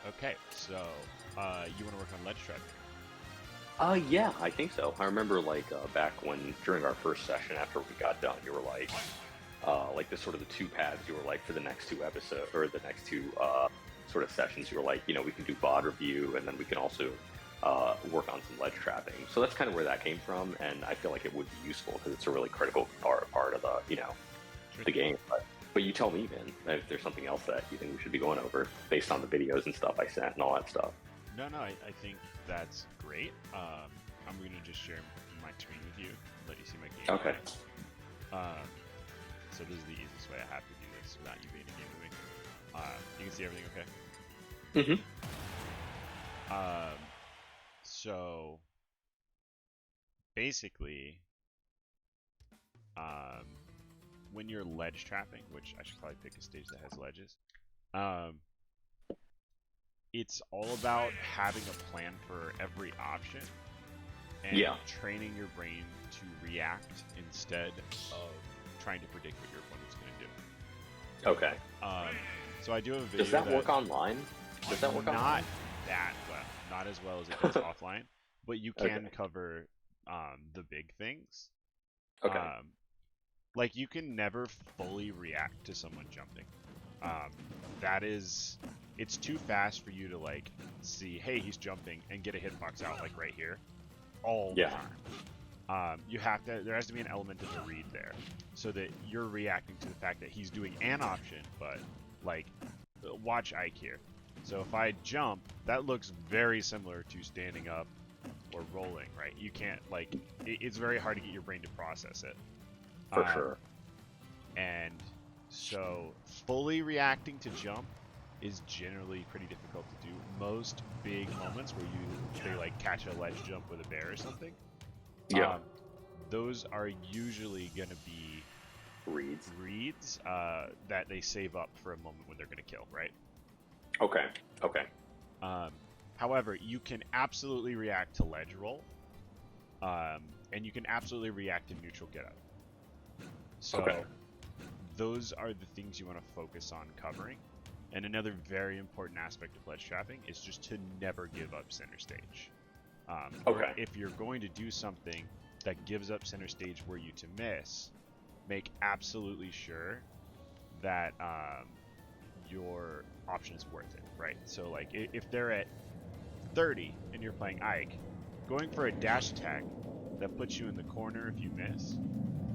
Okay, so you want to work on ledge trapping? Yeah, I think so. I remember back when during our first session after we got done, you were like the sort of the two paths you were like for the next two episodes or the next two sort of sessions. You were like, we can do VOD review and then we can also work on some ledge trapping. So that's kind of where that came from, and I feel like it would be useful because it's a really critical part of Sure the thing. game. But you tell me, man, if there's something else that you think we should be going over based on the videos and stuff I sent and all that stuff. No, I think that's great. I'm going to just share my screen with you, let you see my game. Okay. Um, so this is the easiest way I have to do this without you being a game with me. You can see everything okay? Mm-hmm. So basically, when you're ledge trapping, which I should probably pick a stage that has ledges, um, it's all about having a plan for every option and Yeah. training your brain to react instead of trying to predict what your opponent's going to do. Okay. So I do have a video Does that work online? Does that work not online? that well, not as well as it does offline, but you can Okay. cover the big things. Okay. Like you can never fully react to someone jumping. That is, it's too fast for you to like see, hey, he's jumping and get a hitbox out like right here, all the Yeah. time. You have to, there has to be an element of a read there, so that you're reacting to the fact that he's doing an option, but like, watch Ike here. So if I jump, that looks very similar to standing up or rolling, right? You can't like, it's very hard to get your brain to process it. For sure. And so fully reacting to jump is generally pretty difficult to do. Most big moments where they like catch a ledge jump with a bear or something, Yeah. those are usually going to be reads that they save up for a moment when they're going to kill, right? Okay. Okay. However, you can absolutely react to ledge roll, and you can absolutely react to neutral get up. So Okay. those are the things you want to focus on covering. And another very important aspect of ledge trapping is just to never give up center stage. Okay. If you're going to do something that gives up center stage were you to miss, make absolutely sure that your option is worth it, right? So like if they're at 30 and you're playing Ike, going for a dash attack that puts you in the corner if you miss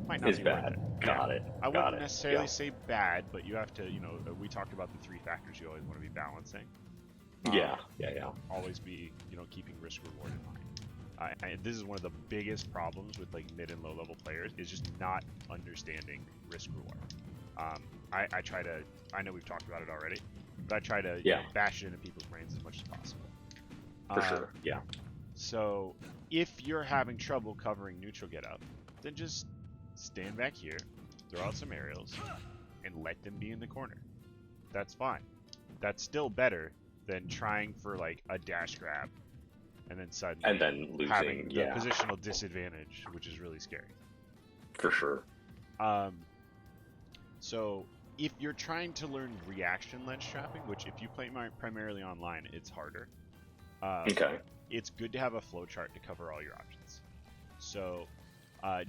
might not Is be bad. worth it. Got it. I Got wouldn't it. necessarily Yeah. say bad, but you have to, we talked about the three factors you always want to be balancing. Yeah. Yeah. Always be, keeping risk reward in mind. And this is one of the biggest problems with like mid and low level players is just not understanding risk reward. I know we've talked about it already, but I try to bash it into people's brains as much as possible. For sure. Yeah. So if you're having trouble covering neutral get up, then just stand back here, throw out some aerials, and let them be in the corner. That's fine. That's still better than trying for like a dash grab and then suddenly And then losing. having the Yeah. positional disadvantage, which is really scary. For sure. So if you're trying to learn reaction ledge trapping, which if you play primarily online, it's harder. Okay. It's good to have a flowchart to cover all your options. So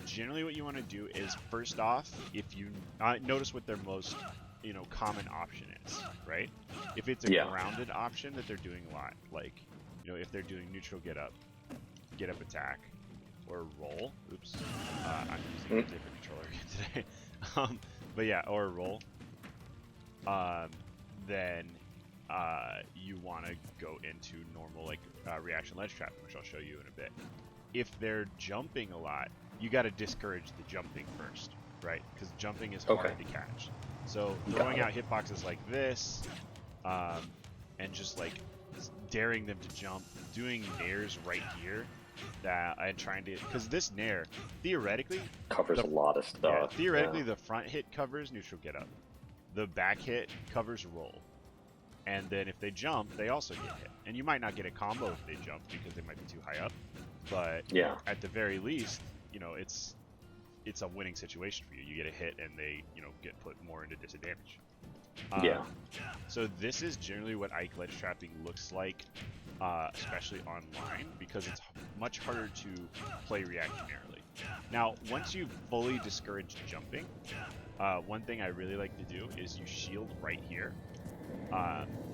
generally what you want to do is first off, if you notice what their most common option is, right? If it's a grounded option that they're doing a lot, like if they're doing neutral get up attack, or roll. Oops, I'm using a different controller again today. But yeah, or roll. Then you want to go into normal reaction ledge trapping, which I'll show you in a bit. If they're jumping a lot, you got to discourage the jumping first, right? Because jumping is hard to catch. So throwing out hitboxes like this, and just like daring them to jump, doing nairs right here, that I'm trying to, because this nair theoretically covers a lot of stuff. Yeah, theoretically, the front hit covers neutral get up, the back hit covers roll, and then if they jump, they also get hit. And you might not get a combo if they jump because they might be too high up, but at the very least, it's it's a winning situation for you. You get a hit, and they get put more into disadvantage. Yeah. So this is generally what Ike ledge trapping looks like, especially online, because it's much harder to play reactionarily. Now, once you've fully discouraged jumping, one thing I really like to do is you shield right here.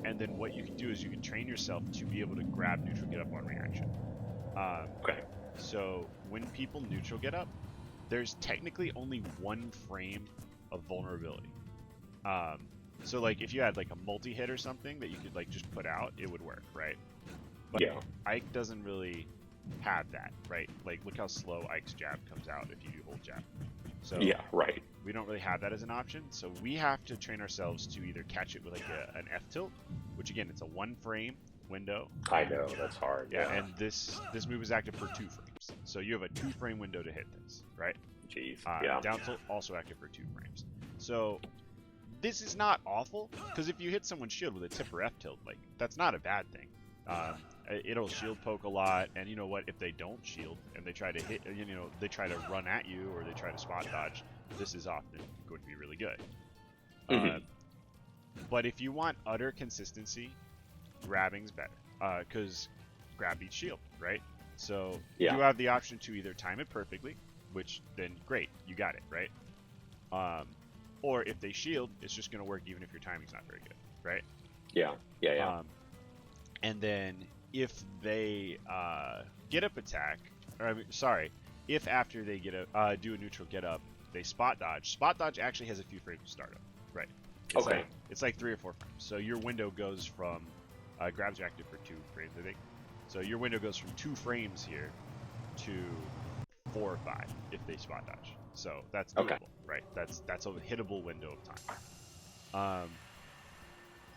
And then what you can do is you can train yourself to be able to grab neutral get up on reaction. Okay. So when people neutral get up, there's technically only one frame of vulnerability. So like if you had like a multi-hit or something that you could like just put out, it would work, right? But Yeah. Ike doesn't really have that, right? Like look how slow Ike's jab comes out if you do hold jab. So Yeah, right. we don't really have that as an option, so we have to train ourselves to either catch it with like an F tilt, which again it's a one frame window. I know, that's hard. Yeah, and this move is active for 2 frames, so you have a 2 frame window to hit this, right? Jeez. Down tilt also active for 2 frames. So this is not awful, because if you hit someone's shield with a tip or F tilt, like that's not a bad thing. It'll shield poke a lot, and you know what? If they don't shield and they try to hit, they try to run at you or they try to spot dodge, this is often going to be really good. But if you want utter consistency, grabbing's better, because grab beats shield, right? So you have the option to either time it perfectly, which then great, you got it, right? Or if they shield, it's just going to work even if your timing's not very good, right? Yeah. And then if they get up attack, or I mean, sorry, if after they get a do a neutral get up, they spot dodge actually has a few frames of startup, right? It's like 3 or 4 frames. So your window goes from grabs are active for 2 frames, I think. So your window goes from 2 frames here to 4 or 5 if they spot dodge. So that's doable, right? That's a hittable window of time.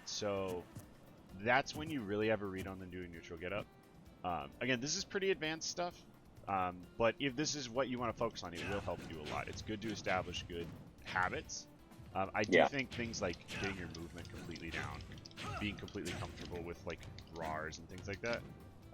So that's when you really have a read on them doing neutral get up. Again, this is pretty advanced stuff, but if this is what you want to focus on, it will help you a lot. It's good to establish good habits. I do think things like getting your movement completely down, being completely comfortable with like RARs and things like that.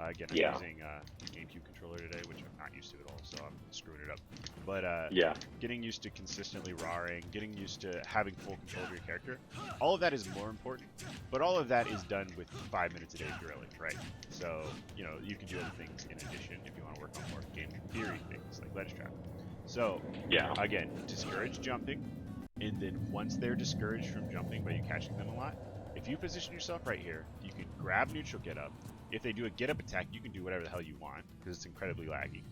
Again, I'm using GameCube controller today, which I'm not used to at all, so I'm screwing it up. But getting used to consistently RARing, getting used to having full control of your character, all of that is more important. But all of that is done with 5 minutes a day drilling, right? So you can do other things in addition if you want to work on more game theory things like ledge trap. So again, discourage jumping, and then once they're discouraged from jumping by you catching them a lot, if you position yourself right here, you can grab neutral get up. If they do a get up attack, you can do whatever the hell you want because it's incredibly laggy.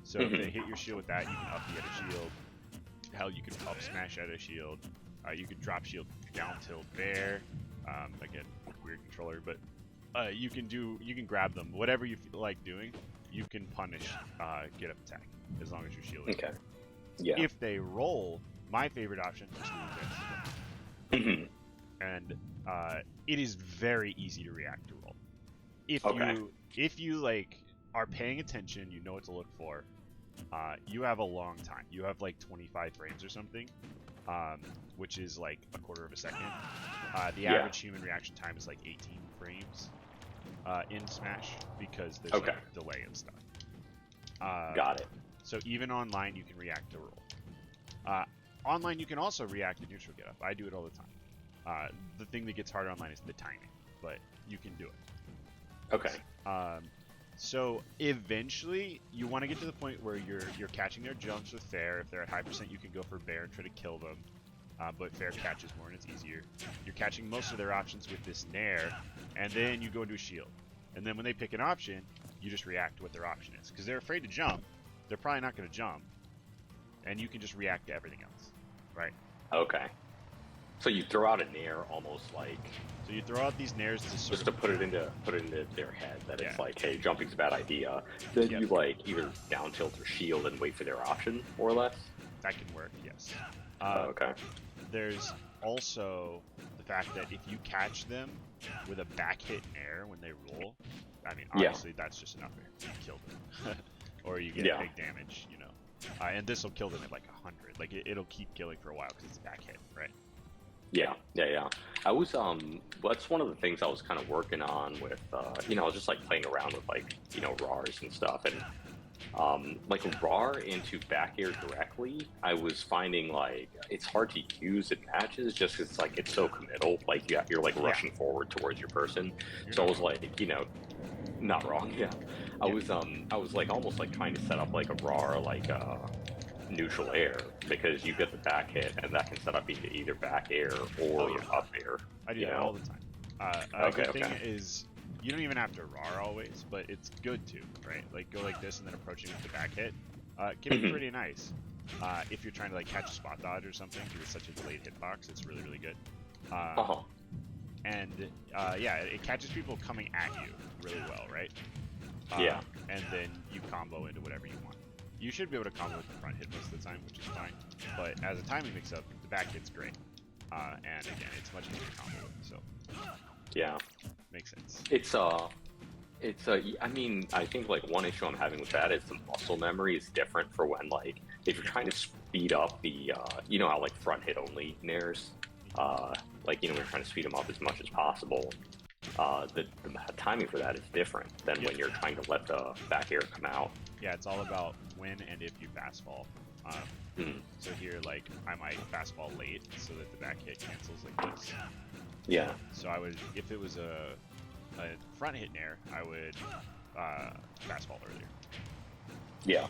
So if they hit your shield with that, you can up the at a shield. Hell, you can up smash at a shield. You can drop shield down tilt there. Again, weird controller, but you can grab them. Whatever you feel like doing, you can punish get up attack as long as you're shielded. Okay. Yeah. If they roll, my favorite option is to resist. And it is very easy to react to roll. If you like are paying attention, you know what to look for. You have a long time. You have like 25 frames or something, which is like a quarter of a second. The average human reaction time is like 18 frames in Smash because there's like delay and stuff. Got it. So even online, you can react to roll. Online, you can also react to neutral get up. I do it all the time. The thing that gets harder online is the timing, but you can do it. So eventually, you want to get to the point where you're catching their jumps with fair. If they're at high percent, you can go for bear and try to kill them. But fair catches more and it's easier. You're catching most of their options with this nair, and then you go into a shield. And then when they pick an option, you just react to what their option is. Because they're afraid to jump, they're probably not going to jump. And you can just react to everything else, right? Okay. So you throw out a nair almost like... So you throw out these nairs to sort just of... to put it into their head that it's like, hey, jumping's a bad idea. Then you like either down tilt or shield and wait for their option, more or less? That can work, yes. Okay. There's also the fact that if you catch them with a back hit nair when they roll, I mean, obviously that's just enough to kill them. Or you get big damage, and this will kill them at like 100. Like it'll keep killing for a while because it's a back hit, right? Yeah. I was that's one of the things I was kind of working on with I was just like playing around with like RARs and stuff, and like RAR into back air directly, I was finding like it's hard to use in matches just 'cause it's like it's so committal. Like you're like Yeah. rushing forward towards your person. You're So I not was wrong. like, not wrong. Yeah, Yeah. I was like almost like trying to set up like a RAR like neutral air because you get the back hit and that can set up either back air or Oh, yeah. up air. I do you that know? all the time. Okay, Good thing okay. is you don't even have to RAR always, but it's good to, right? Like go like this and then approaching with the back hit. Can be Mhm. pretty nice. If you're trying to like catch a spot dodge or something, because it's such a delayed hitbox, it's really, really good. Uh-huh. And yeah, it catches people coming at you really well, right? Yeah. And then you combo into whatever you want. You should be able to combo with the front hit most of the time, which is fine. But as a timing mix-up, the back hit's great. And again, it's much easier to combo with, so Yeah. makes sense. I mean, I think like one issue I'm having with that is the muscle memory is different for when like if you're trying to speed up the you know how like front hit only nairs, like when you're trying to speed them up as much as possible, the timing for that is different than when you're trying to let the back air come out. Yeah, it's all about when and if you fast fall. So here, like, I might fast fall late so that the back hit cancels like this. Yeah. So I would, if it was a front hit nair, I would fast fall earlier. Yeah.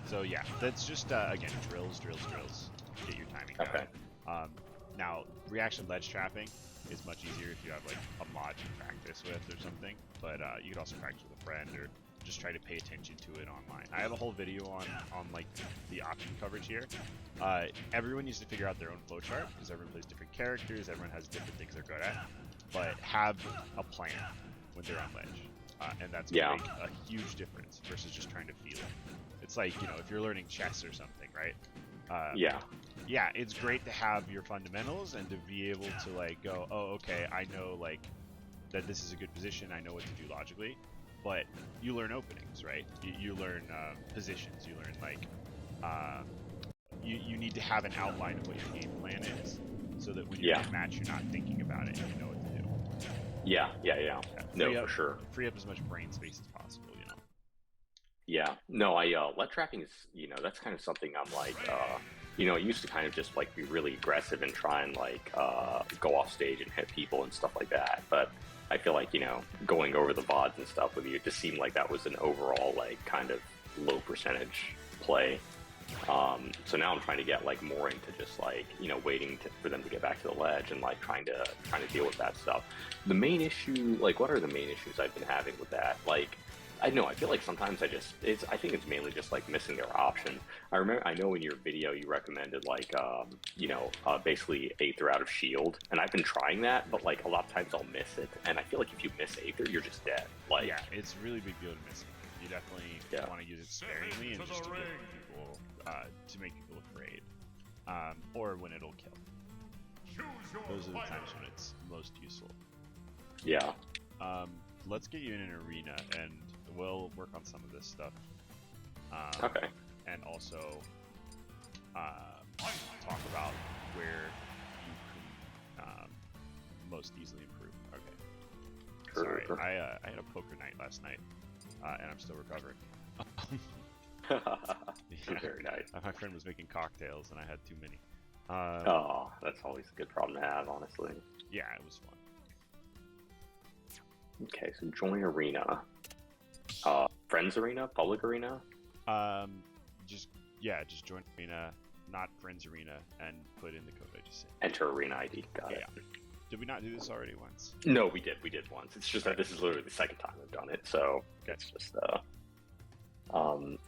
So yeah, that's just again drills. Get your timing down. Okay. Now reaction ledge trapping is much easier if you have like a mod to practice with or something. But you could also practice with a friend or just try to pay attention to it online. I have a whole video on like the option coverage here. Everyone needs to figure out their own flowchart because everyone plays different characters, everyone has different things they're good at. But have a plan when they're on ledge, and that's gonna make a huge difference versus just trying to feel it. It's like if you're learning chess or something, right? Yeah, it's great to have your fundamentals and to be able to like go, oh, okay, I know like that this is a good position. I know what to do logically, but you learn openings, right? You learn positions. You learn like you need to have an outline of what your game plan is, so that when you're in a match, you're not thinking about it and you know what to do. Yeah. No, for sure. Free up as much brain space as possible, Yeah. No, lead trapping is, that's kind of something I'm like, I used to kind of just like be really aggressive and try and like go off stage and hit people and stuff like that. But I feel like, going over the VODs and stuff with you, it just seemed like that was an overall like kind of low percentage play. So now I'm trying to get like more into just like, waiting for them to get back to the ledge and like trying to deal with that stuff. The main issue, like what are the main issues I've been having with that? Like, I feel like sometimes I think it's mainly just like missing their option. I know in your video you recommended like, basically Aether out of shield, and I've been trying that, but like a lot of times I'll miss it, and I feel like if you miss Aether, you're just dead. Like, yeah, it's really big deal to miss it. You definitely want to use it sparingly and just to get people, to make people afraid, or when it'll kill. Those are the times when it's most useful. Yeah. Let's get you in an arena and we'll work on some of this stuff. Okay. And also talk about where you can most easily improve. Okay. Sorry, I had a poker night last night, and I'm still recovering. Yeah. Very nice. My friend was making cocktails, and I had too many. Oh, that's always a good problem to have, honestly. Yeah, it was fun. Okay, so join arena. Friends arena, public arena. Just join arena, not friends arena, and put in the code I just said. Enter arena ID. Got it. Did we not do this already once? No, we did. We did once. It's just that this is literally the second time I've done it, so it's just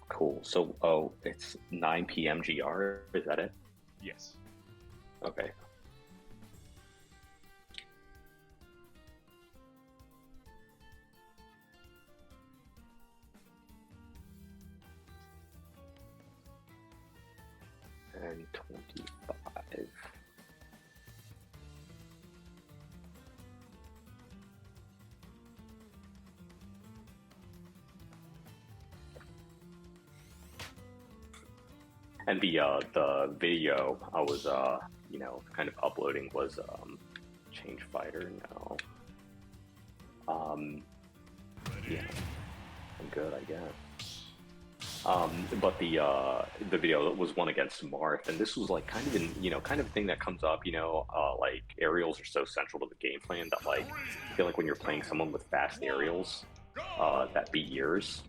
cool. So, it's 9 p.m. GR. Is that it? Yes. Okay. And 25. And the video I was kind of uploading was change fighter. No. Yeah, I'm good, I guess. But the video was one against Marth, and this was like kind of kind of a thing that comes up. Like aerials are so central to the game plan that like I feel like when you're playing someone with fast aerials, that beat yours.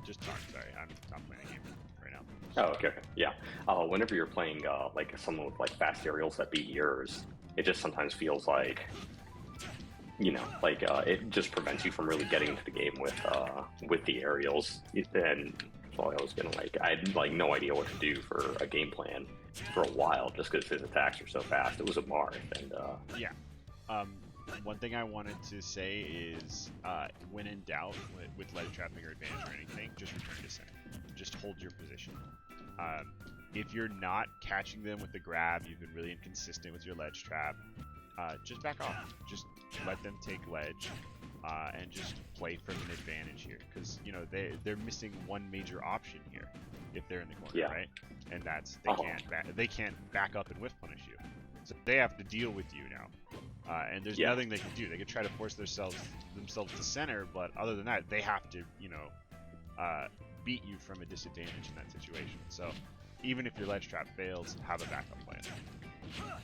Just talk. Sorry, I'm not playing a game right now. Oh, okay. Yeah. Whenever you're playing like someone with like fast aerials that beat yours, it just sometimes feels like it just prevents you from really getting into the game with the aerials. And so I was gonna I had like no idea what to do for a game plan for a while just because his attacks are so fast. It was a Marth, and yeah. One thing I wanted to say is, when in doubt with ledge trapping or advantage or anything, just return to center. Just hold your position. If you're not catching them with the grab, you've been really inconsistent with your ledge trap, just back off. Just let them take ledge, and just play from an advantage here. Because, they're missing one major option here if they're in the corner, right? And that's they can't back up and whiff punish you. So they have to deal with you now. And there's nothing they can do. They could try to force themselves to center, but other than that, they have to, beat you from a disadvantage in that situation. So even if your ledge trap fails, have a backup plan.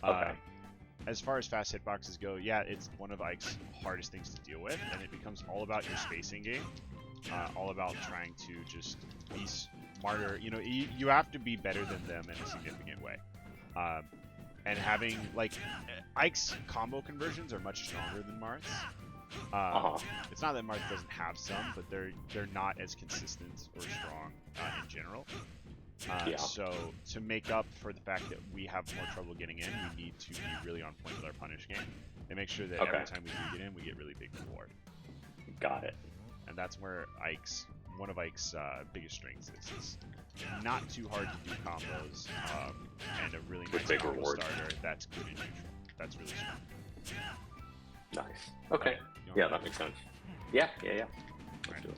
Okay. As far as fast hitboxes go, yeah, it's one of Ike's hardest things to deal with, and it becomes all about your spacing game, all about trying to just be smarter. You have to be better than them in a significant way. And having, like, Ike's combo conversions are much stronger than Marth's. It's not that Marth doesn't have some, but they're not as consistent or strong in general. So to make up for the fact that we have more trouble getting in, we need to be really on point with our punish game and make sure that every time we do get in, we get really big reward. Got it. And that's where one of Ike's biggest strengths is not too hard to do combos, and a really nice big combo reward starter that's good in neutral. That's really strong. Nice. Okay. Yeah, that makes sense. Yeah. Let's do it.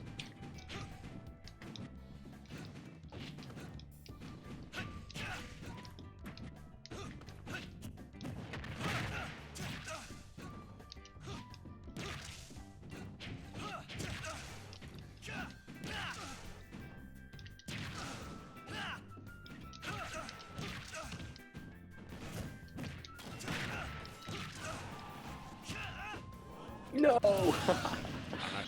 No!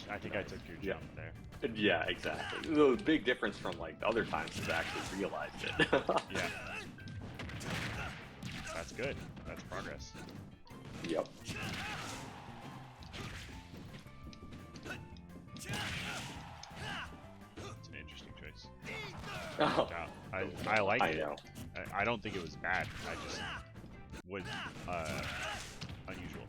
I think I took your jump there. Yeah, exactly. The big difference from like the other times is I actually realized it. Yeah. That's good. That's progress. Yep. It's an interesting choice. Oh. I like it. I know. I don't think it was bad. I just was unusual.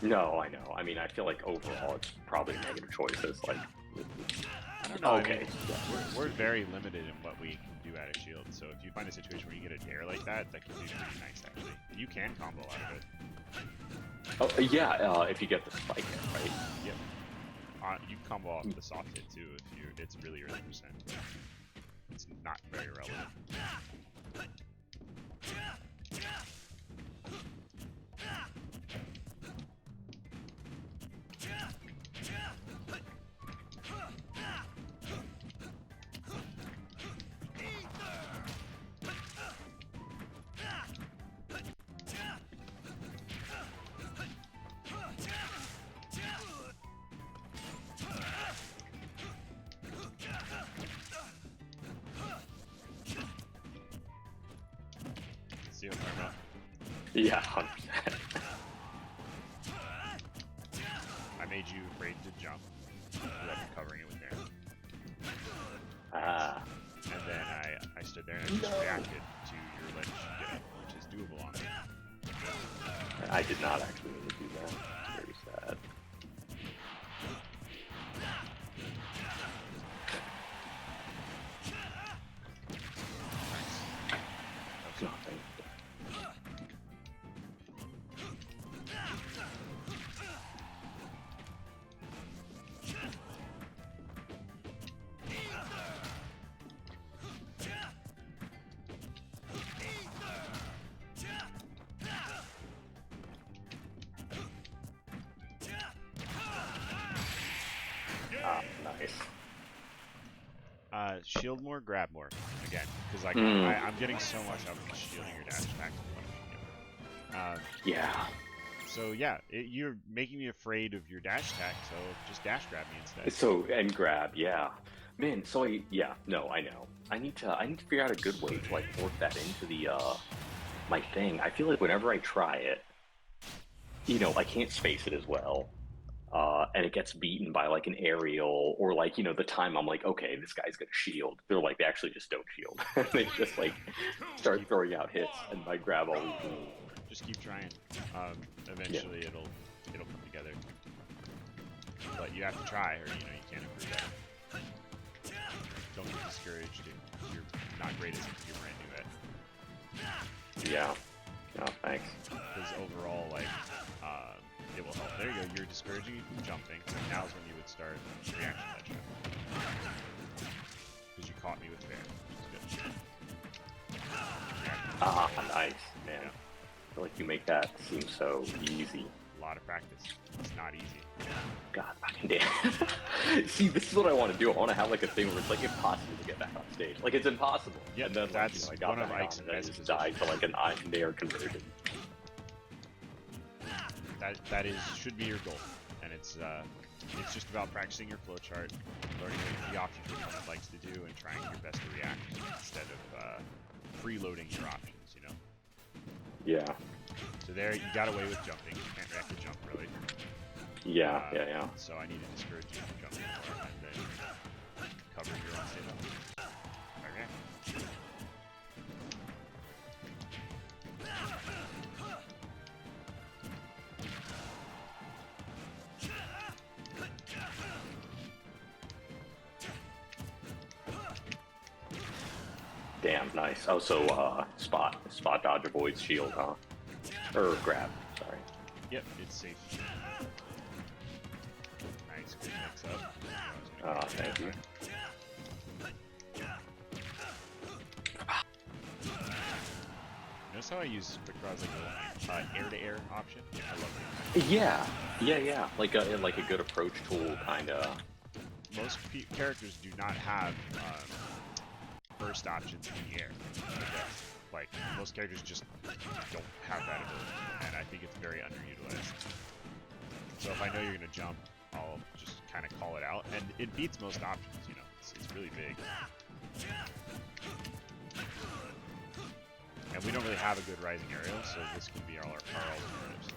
No, I know. I mean, I feel like overall it's probably a negative choice. It's like, I don't know. Okay. I mean, we're very limited in what we can do out of shield. So if you find a situation where you get a dare like that, that can be pretty nice actually. You can combo out of it. Oh yeah, if you get the spike, right? Yep. You can combo off the soft hit too if it's really early percent. But it's not very relevant. See what I'm talking about? Yeah, 100%. I made you afraid to jump without you covering it with there. And then I stood there and I just reacted to your ledge get up, which is doable on it. I did not actually mean to do that. It's very sad. Nothing. Ah, nice. Shield more, grab more. Again, because like I'm getting so much out of shielding your dash attack. Yeah. So yeah, you're making me afraid of your dash attack. So just dash grab me instead. So and grab, yeah, man. So I no, I know. I need to figure out a good way to like work that into the my thing. I feel like whenever I try it, you know, I can't space it as well. And it gets beaten by like an aerial or like, you know, the time I'm like, okay, this guy's gonna shield. They're like, they actually just don't shield. They just like start throwing out hits, and my grab always moves. Just keep trying. Eventually it'll come together. But you have to try, or you know, you can't improve that. Don't get discouraged if you're not great at something you're brand new at. Yeah. No, thanks. Because overall, like, it will help. There you go. You're discouraging you from jumping. So now's when you would start reaction ledge trap. Because you caught me with fair, which is good. Ah, nice, man. Yeah. I feel like you make that seem so easy. A lot of practice. It's not easy. God fucking damn. See, this is what I want to do. I want to have like a thing where it's like impossible to get back on stage. Like it's impossible. Yeah, and then that's like, you know, I got one of back Ike's on, and then I best just died to like an Nair conversion. That should be your goal, and it's just about practicing your flowchart, learning what the options your opponent likes to do, and trying your best to react instead of preloading your options. You know. Yeah. So there, you got away with jumping. You can't react to jump really. Yeah, yeah. So I need to discourage you from jumping more, and then cover your own save. Okay. Damn, nice. Oh, so spot dodge avoids shield, huh? Or grab, sorry. Yep, it's safe. Nice, good mix up. Thank you. Notice how I use quick draws like a air-to-air option? I love it. Yeah. Like a good approach tool, kind of. Most characters do not have burst options in the air. Like most characters just don't have that ability, and I think it's very underutilized. So if I know you're gonna jump, I'll just kind of call it out, and it beats most options. You know, it's really big. And we don't really have a good rising aerial, so this can be our alternative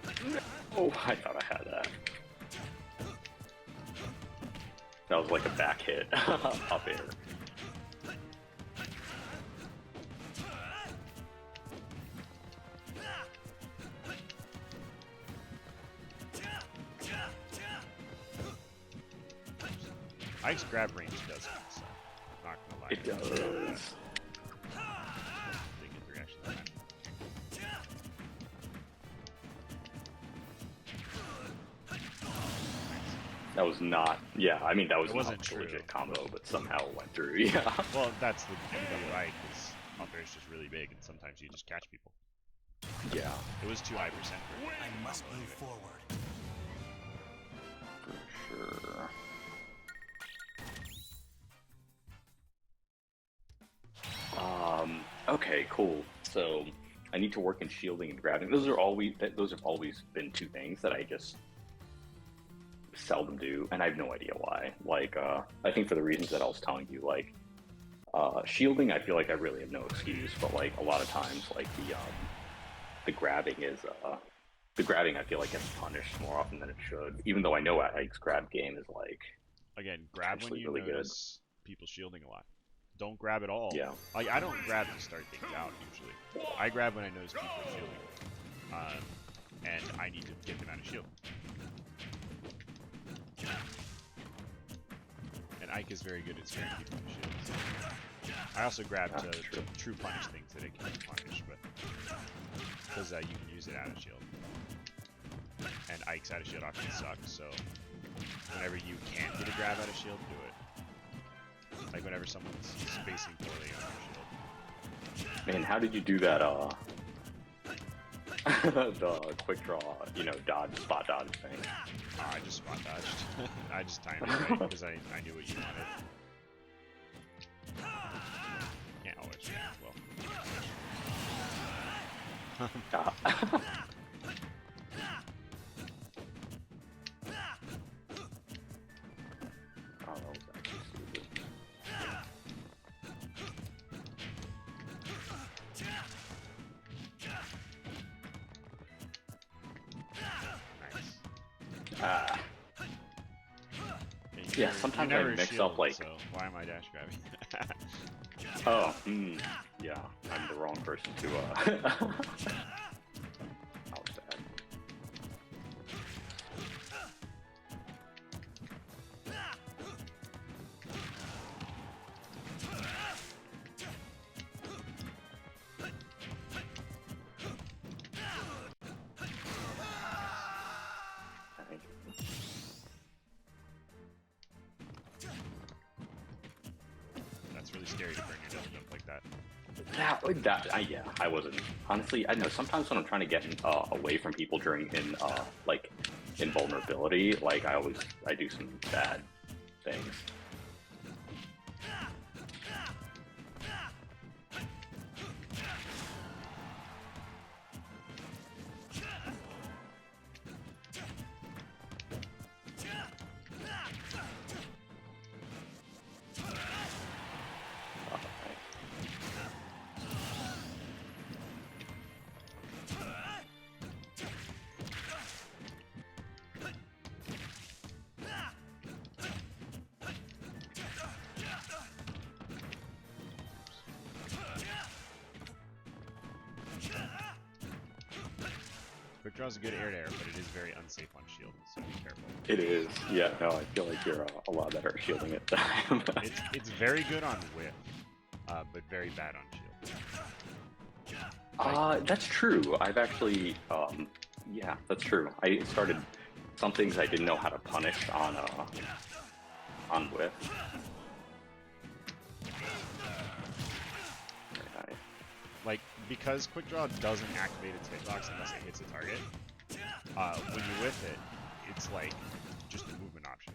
sometimes. Oh, I thought I had that. That was like a back hit up air. Ike's grab range does it, so I'm not gonna lie. It does. They get the reaction that time. That was not. Yeah, I mean that was It not wasn't a true. legit combo, but somehow it went through. Yeah. Well, that's the beauty of Ike, is up air is just really big, and sometimes you just catch people. Yeah. It was too high percent for it. I must move forward. For sure. Okay, cool. So I need to work in shielding and grabbing. Those have always been two things that I just seldom do, and I have no idea why. Like, I think for the reasons that I was telling you, like, shielding, I feel like I really have no excuse, but like a lot of times, like the grabbing is, the grabbing I feel like gets punished more often than it should, even though I know Ike's grab game is like, Again, grab when actually you really good. notice people shielding a lot. Don't grab at all. Yeah. Like, I don't grab to start things out, usually. I grab when I notice people are shielding. And I need to get them out of shield. And Ike is very good at scaring people out of shield. I also grab to true punish things that it can punish, but because you can use it out of shield. And Ike's out of shield option sucks, so whenever you can't get a grab out of shield, do it. Like whenever someone's spacing poorly on your shield. man, how did you do that? The quick draw, you know, spot dodge thing. I just spot dodged. I just timed it right because I knew what you wanted. Can't always react well. Oh, that was actually stupid. Nice. Ah. And Yeah, you're sometimes I never mix up, shielded, like- So why am I dash grabbing? Oh, yeah, I'm the wrong person to, That was bad. Thank you. That's really scary to burn your double jump like that. Yeah, I wasn't. Honestly, I know sometimes when I'm trying to get away from people during like invulnerability, like I do some bad things. Quick Draw is a good air to air, but it is very unsafe on shield, so be careful. It is. Yeah, no, I feel like you're a lot better at shielding it than I am. It's very good on whiff, but very bad on shield. That's true. I've actually, yeah, that's true. I started some things I didn't know how to punish on whiff. Very nice. Like, because Quick Draw doesn't activate its hitbox unless it hits a target, when you whiff it, it's like just a movement option.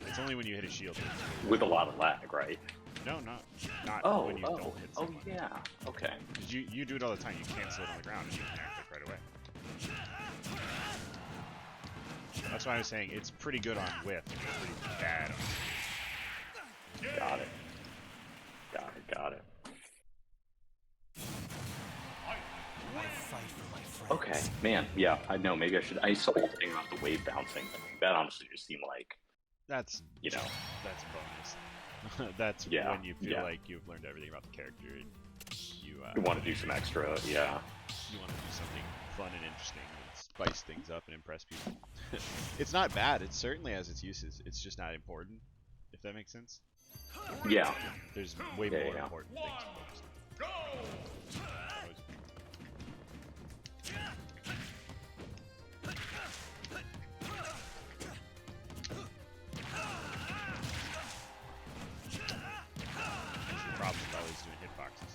It's only when you hit a shield. With a lot of lag, right? No, not when you don't hit Oh, someone. yeah. Okay. Because you do it all the time. You cancel it on the ground and you can act like right away. That's why I was saying it's pretty good on whiff and pretty bad on shield. Got it. Got it. Okay, man. Yeah, I know. Maybe I should. I saw the thing about the wave bouncing. That honestly just seemed like, That's you know. that's bonus. That's Yeah, when you feel yeah. like you've learned everything about the character and you You want to do some extra, yeah. you want to do something fun and interesting and spice things up and impress people. It's not bad. It certainly has its uses. It's just not important, if that makes sense. Yeah. There's way Yeah, more yeah. important things to focus on. That's the problem with always doing hitboxes.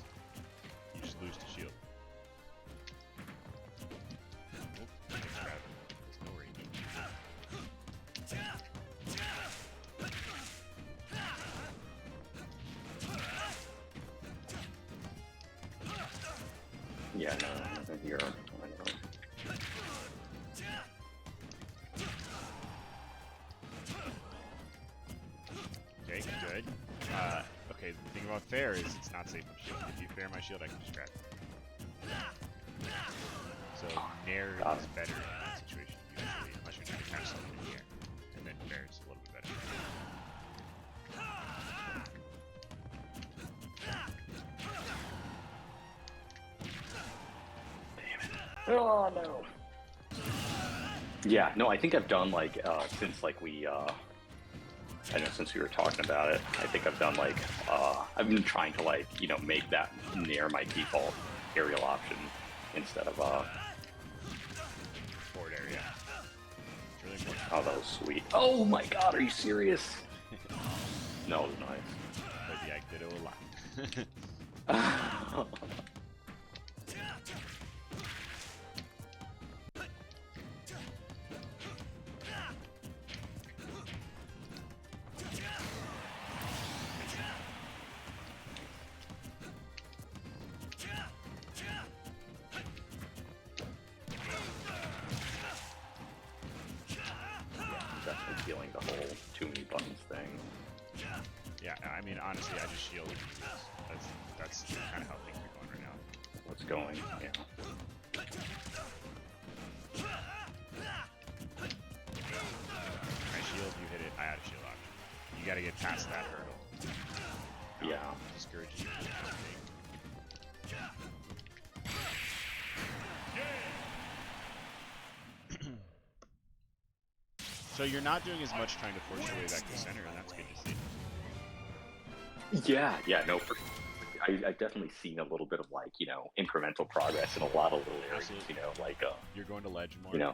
You just lose to shield. Oh, nice grab. There's no range. Yeah, no, you're, I know. Okay, good. Okay, the thing about fair is it's not safe on shield. If you fair my shield, I can just grab it. So Nair Got is it. better in that situation usually, unless you're trying to catch something in the air. And then fair is a little bit better. Oh no. Yeah, no, I think I've done like since like I know since we were talking about it, I think I've done like I've been trying to like, you know, make that near my default aerial option instead of Forward area. It's really important. oh, that was sweet. Oh my god, are you serious? No, it was nice. But yeah, Ditto a lot. doing the whole too many buttons thing. Yeah, I mean, honestly, I just shield. That's kind of how things are going right now. What's going? Yeah. I shield, you hit it, I add a shield option. You gotta get past that hurdle. Yeah. Discourages you from jumping. So you're not doing as much trying to force your way back to center, and that's good to see. Yeah, no, I've definitely seen a little bit of like, incremental progress in a lot of little areas, Absolutely. like, You're going to ledge more.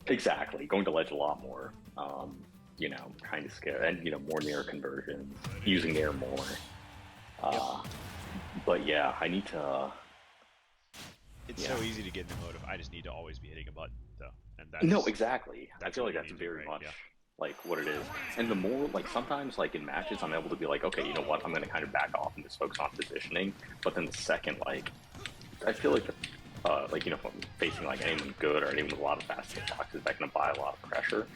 Exactly, going to ledge a lot more, kind of scared, and, more near conversions, using air more. But yeah, I need to... It's so easy to get in the mode of, I just need to always be hitting a button, though. And that's, No, exactly. I that's feel what like you that's need to very break, much yeah. like what it is. And the more, like, sometimes, like, in matches, I'm able to be like, okay, you know what, I'm going to kind of back off and just focus on positioning. But then the second, like, I feel like, if I'm facing, like, anyone good or anyone with a lot of fast hitboxes that can apply a lot of pressure,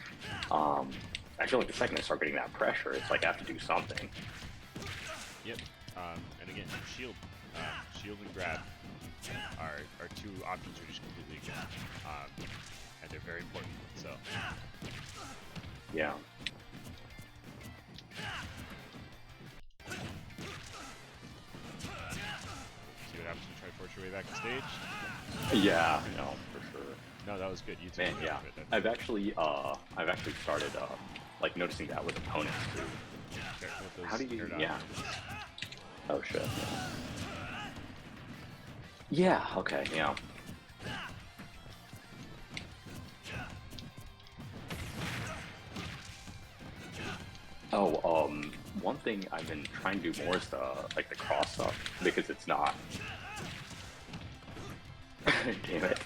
I feel like the second I start getting that pressure, it's like I have to do something. Yep. And again, shield and grab are two options you're just completely ignoring. And they're very important. So Yeah. see what happens when you try to force your way back to stage. Yeah, no, for sure. No, that was good. You took Man, yeah. I've actually started like noticing that with opponents too. How do you? Yeah. Oh shit. Yeah. Okay. Yeah. Oh, one thing I've been trying to do more is the cross up because it's not. Damn it.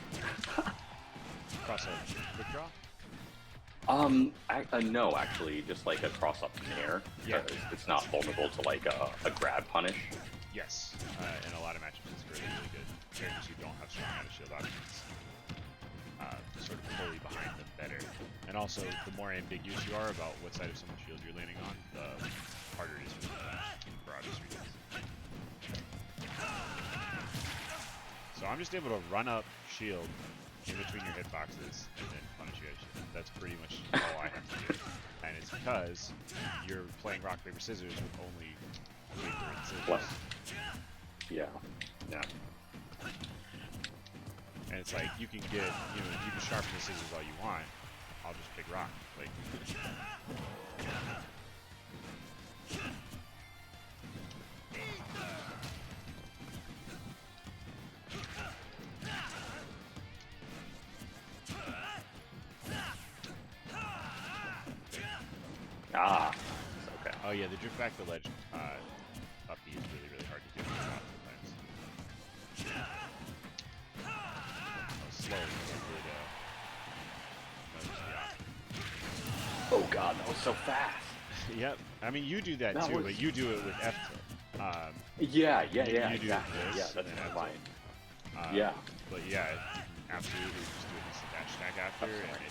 Cross up, quick draw. No, actually, just like a cross up nair. Yeah. It's not vulnerable to like a grab punish. Yes. In a lot of matches, it's really, really good. Characters who don't have strong out of shield options, sort of fully behind them better. And also, the more ambiguous you are about what side of someone's shield you're landing on, the harder it is for them to match in the broadest reasons. So I'm just able to run up shield in between your hitboxes and then punish you out of shield. That's pretty much all I have to do. And it's because you're playing rock, paper, scissors with only paper and scissors. Yeah. Yeah. And it's like, you can get, you can sharpen the scissors all you want. I'll just pick rock. Like, Okay. oh yeah, the drift back the ledge up B is really, really hard to do sometimes. Slow is good. Oh god, that was so fast. Yep. I mean, you do that too, but you do it with F tilt. Yeah, you exactly. do this, Yeah, that's and fine. yeah. But yeah, you can absolutely just do a decent dash attack after, and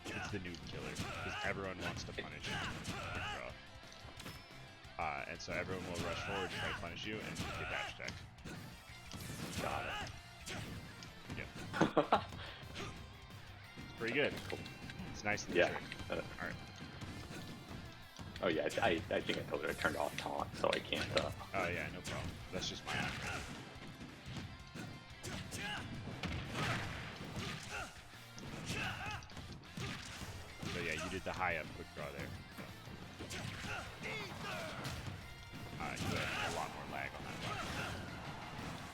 it's the noob killer because everyone wants to punish quick draw. And so everyone will rush forward to try to punish you and get dash attack. Got it. Yeah. It's pretty good. It's nice and Yeah. Alright. Oh yeah, I think I told her I turned off taunt, so I can't. Oh yeah, no problem. That's just my app. So yeah, you did the high up quick draw there. So. You had a lot more lag on that one.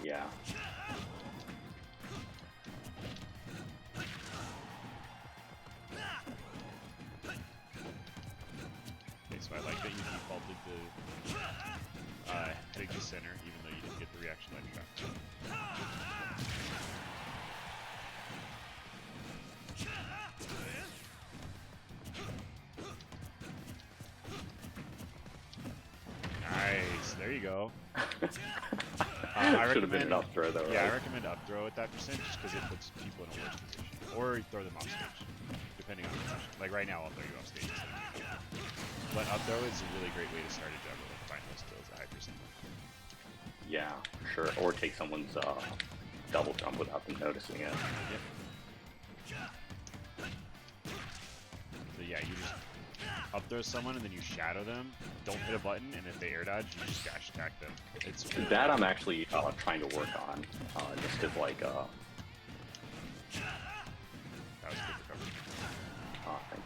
Yeah. Okay, so I like that you defaulted to heading to center, even though you didn't get the reaction ledge trap. Nice, there you go. Should have been an up throw though. Yeah, right? I recommend up throw at that percent just because it puts people in a worse position. Or throw them off stage, depending on the session. Like right now, I'll throw you off stage. But up throw is a really great way to start a juggle and find those kills at high percent. Yeah, for sure. Or take someone's double jump without them noticing it. Yep. So yeah, you just up throw someone and then you shadow them. Don't hit a button, and if they air dodge, you just dash attack them. It's really That I'm actually trying to work on, just because like that was good recovery. oh, thank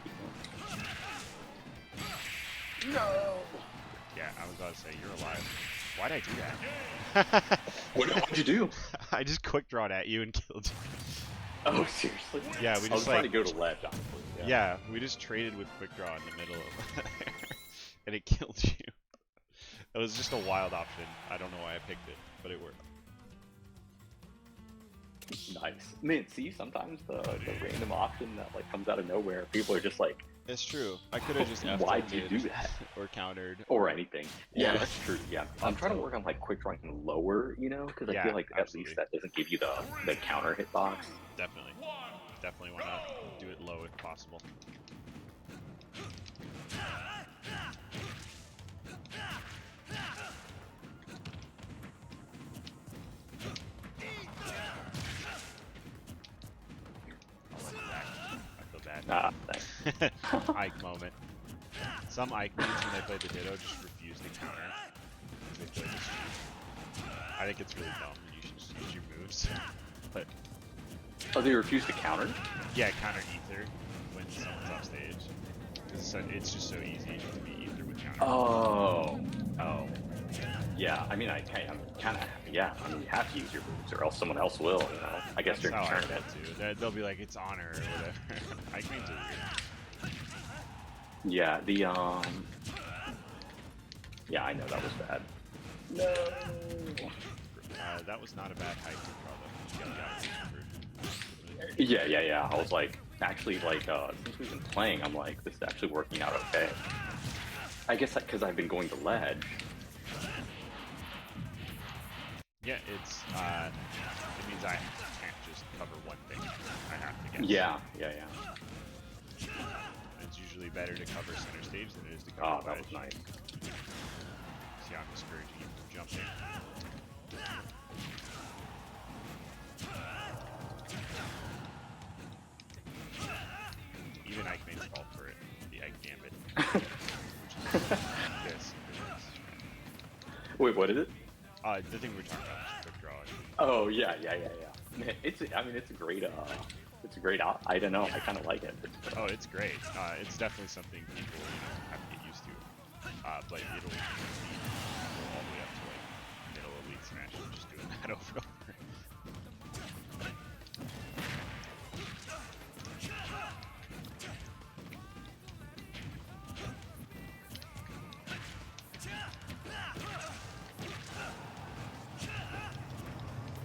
you. No. Yeah, I was about to say you're alive. Why'd I do that? What'd you do? I just quick drawed at you and killed you. Oh, seriously? Yeah, we I was just trying like to go to ledge, honestly. yeah, we just traded with quick draw in the middle of and it killed you. It was just a wild option. I don't know why I picked it, but it worked. Nice. Man, see, sometimes the random option that like comes out of nowhere, people are just like, It's true. I could have just why'd you do that? or countered Or anything. Yeah, Yeah. that's true. Yeah, I'm trying to work on like quick drawing lower, you know, because I Yeah, feel like absolutely. at least that doesn't give you the counter hitbox. Definitely. Definitely want to do it low if possible. I feel bad. Ah, thanks. Ike moment. Some Ike memes when they play the Ditto just refuse to counter. Because they feel like it's cheap. I think it's really dumb and you should just use your moves. But Oh, they refuse to counter? yeah, counter ether when someone's off stage. Because it's just so easy to be ether with counter. Oh. Yeah, I mean, I'm kind of, yeah, I mean, you have to use your moves or else someone else will, you know? I guess That's during how I tournament. feel too. They'll be like, it's honor or whatever. Ike memes are weird. Yeah, yeah, I know, that was bad. No. That was not a bad hike to draw though. You got the option for Yeah. I was like, actually, like, since we've been playing, I'm like, this is actually working out okay. I guess because I've been going to ledge. yeah, it's it means I can't just cover one thing. I have to guess. Yeah. It's usually better to cover center stage than it is to cover Oh, that wedge. was nice. See, I'm discouraging you from jumping. Even Ike made fall for it. The Ike Gambit. Which is this. Wait, what is it? The thing we were talking about, just quick draw. Oh, yeah. Man, it's a great, I don't know, I kind of like it. Oh, it's great. It's definitely something people have to get used to. But it'll go all the way up to like middle elite smash and just doing that over and over.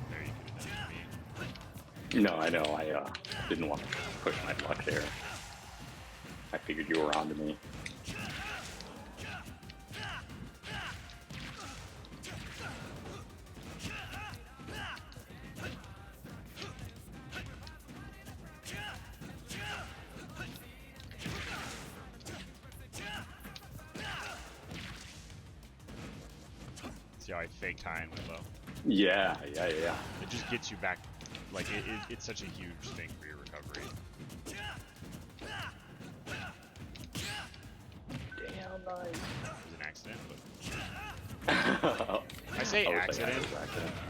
There, you could have done it to me. No, I know, I didn't want to push my luck there. I figured you were onto me. See how I fake high and went low? Yeah. It just gets you back. Like, it's such a huge thing for your recovery. Damn, nice. It was an accident, but I say accident,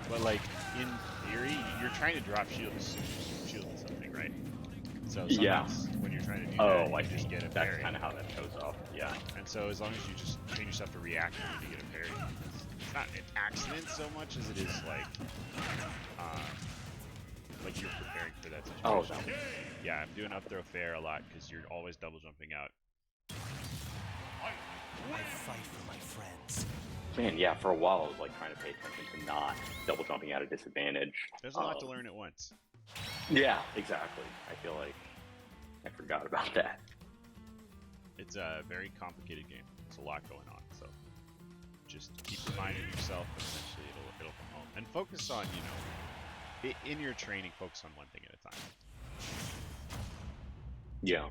but like in theory, you're trying to drop shield as soon as you're shielding something, right? So Yeah. sometimes when you're trying to do Oh, that, I you just get a That's parry. kind of how that shows up. Yeah. And so as long as you just train yourself to react when you get a parry, it's not an accident so much as it is like you're preparing for that situation. Oh, that was... Yeah, I'm doing up throw fair a lot because you're always double jumping out. I fight for my friends. Man, yeah, for a while I was like trying to pay attention to not double jumping at a disadvantage. There's a lot to learn at once. Yeah, exactly. I feel like I forgot about that. It's a very complicated game. There's a lot going on, so just keep reminding yourself, and eventually it'll come home. And focus on, in your training, focus on one thing at a time. Yeah.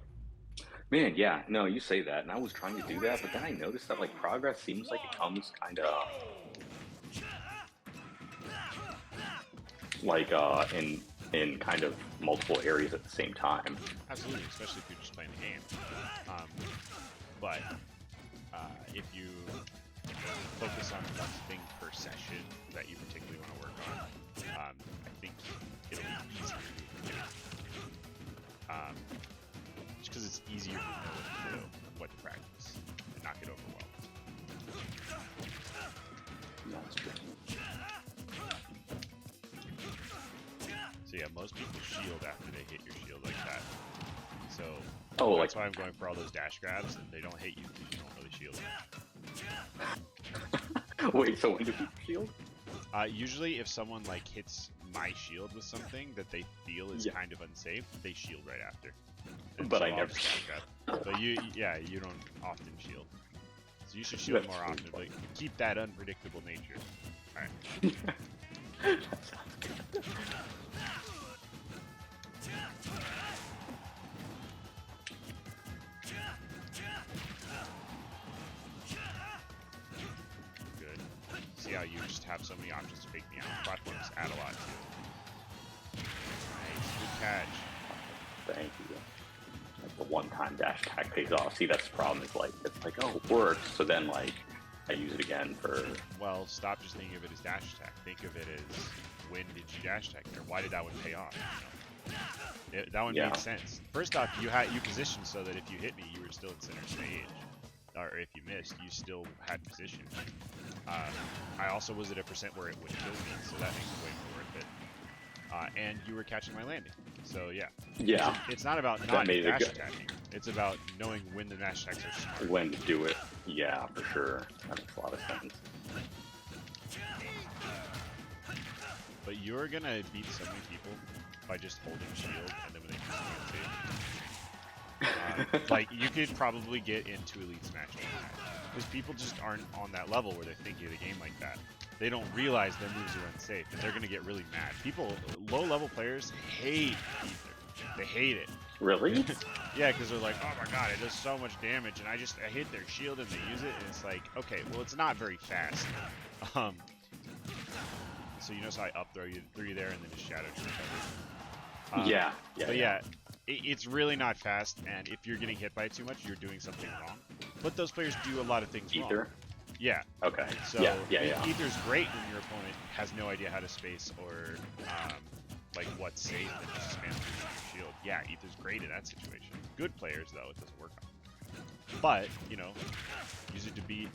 Man, yeah, no, you say that, and I was trying to do that, but then I noticed that like progress seems like it comes kind of like in kind of multiple areas at the same time. Absolutely, especially if you're just playing the game. Um, but if you focus on one thing per session that you particularly want to work on, I think it'll be easier to do. Just because it's easier to know what to do, what to practice, and not get overwhelmed. Yeah, that's true. So yeah, most people shield after they hit your shield like that. So Oh, that's like why I'm going for all those dash grabs, and they don't hit you because you don't really shield. wait, so when do people shield? Usually, if someone like hits my shield with something that they feel is Yeah. kind of unsafe, they shield right after. And But so I I'll never just dash grab. But you don't often shield. So you should shield That's more often, pretty but keep that unpredictable nature. All right. That sounds good. Good. See how you just have so many options to fake me out. Platforms add a lot to it. Nice. Good catch. Thank you. Like the one-time dash attack pays off. See, that's the problem. Is like it's like, oh, it works. So then like I use it again for. Well, stop just thinking of it as dash attack. Think of it as when did you dash attack there? Why did that one pay off? That one Yeah. makes sense. First off, you positioned so that if you hit me, you were still in center stage, or if you missed, you still had position. I also was at a percent where it would kill me, so that makes it way more worth it. And you were catching my landing, so yeah. Yeah. It's not about That not made it dash good. attacking. It's about knowing when the dash attacks are smart. When to do it. Yeah, for sure. That makes a lot of sense. But you're gonna beat so many people by just holding shield, and then when they can like you could probably get into Elite Smash because people just aren't on that level where they're thinking of the game like that. They don't realize their moves are unsafe, and they're gonna get really mad. People, low-level players, hate Ether. They hate it. Really? Yeah, because they're like, oh my god, it does so much damage, and I hit their shield and they use it, and it's like, okay, well, it's not very fast. So you notice how I up throw you there and then just shadow to recover. Yeah. But yeah, it's really not fast, and if you're getting hit by it too much, you're doing something wrong. But those players do a lot of things wrong. Ether. Yeah. Okay. So yeah. Ether's great when your opponent has no idea how to space or like what's safe and just spams your shield. Yeah, Ether's great in that situation. Good players though, it doesn't work on. But use it to beat.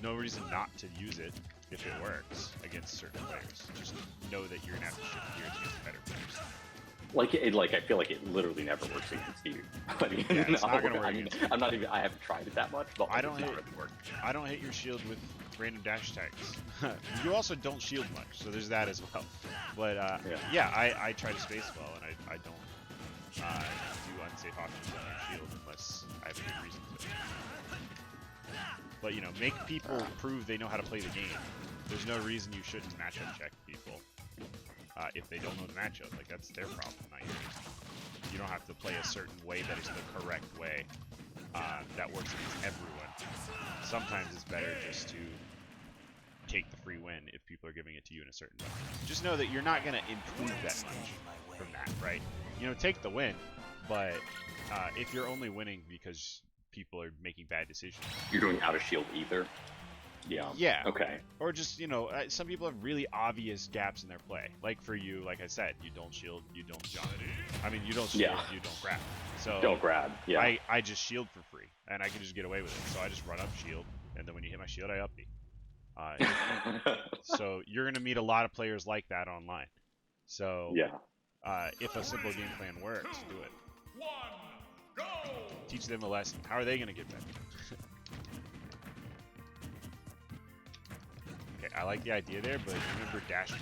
No reason not to use it if it works against certain players. Just know that you're gonna have to shift gears against better players. Like I feel like it literally never works against you. I mean, Yeah, it's not gonna work against you. I'm not even. I haven't tried it that much, but I don't it's not hit- really work. I don't hit your shield with random dash attacks. You also don't shield much, so there's that as well. But I try to space well, and I don't do unsafe options on your shield unless I have a good reason to. But make people prove they know how to play the game. There's no reason you shouldn't matchup check people if they don't know the matchup. Like that's their problem, not yours. You don't have to play a certain way that is the correct way that works against everyone. Sometimes it's better just to take the free win if people are giving it to you in a certain way. Just know that you're not going to improve that much from that, right? Take the win, but if you're only winning because people are making bad decisions. You're doing out of shield either. Yeah. Yeah. Okay. Or just, some people have really obvious gaps in their play. Like for you, like I said, you don't shield, you don't jump. I mean, you don't shield, Yeah. you don't grab. So Don't grab. Yeah. I just shield for free, and I can just get away with it. So I just run up shield, and then when you hit my shield, I up B. So you're going to meet a lot of players like that online. So yeah. if a simple game plan works, do it. Teach them a lesson. How are they going to get better? Okay, I like the idea there, but remember dash grab.